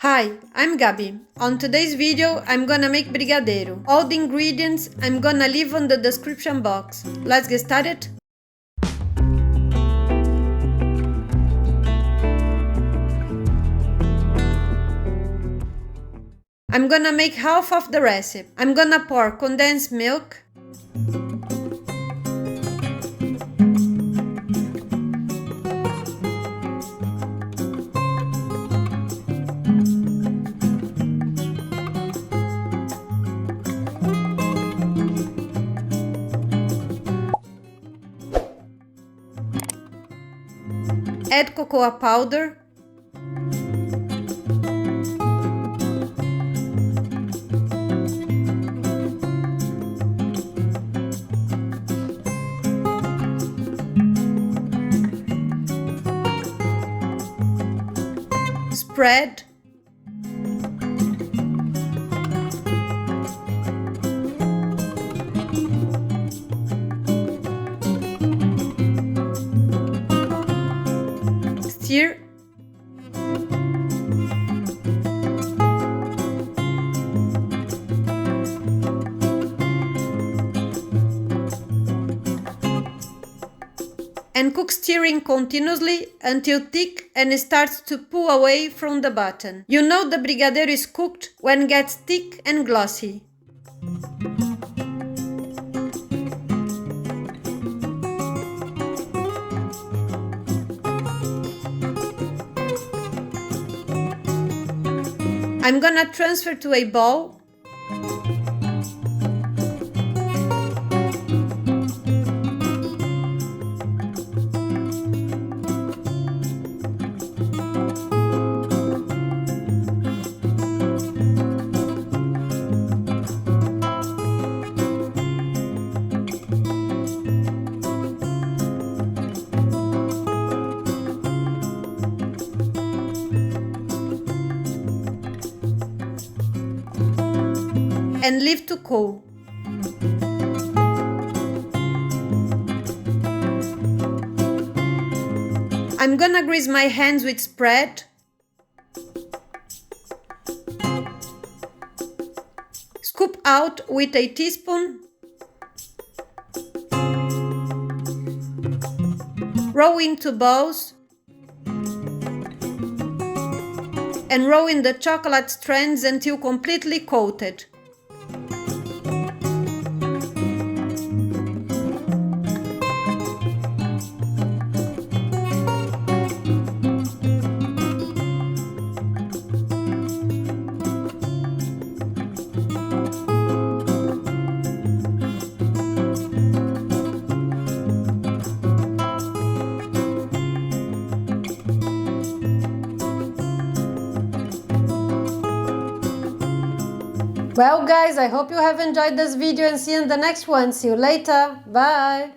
Hi, I'm Gabi. On today's video, I'm gonna make brigadeiro. All the ingredients I'm gonna leave on the description box. Let's get started. I'm gonna make half of the recipe. I'm gonna pour condensed milk, add cocoa powder, spread, stir, and cook stirring continuously until thick and starts to pull away from the bottom. You know the brigadeiro is cooked when it gets thick and glossy. I'm gonna transfer to a bowl. And leave to cool. I'm gonna grease my hands with spread, scoop out with a teaspoon, roll into balls, and roll in the chocolate strands until completely coated. Well guys, I hope you have enjoyed this video and see you in the next one. See you later. Bye!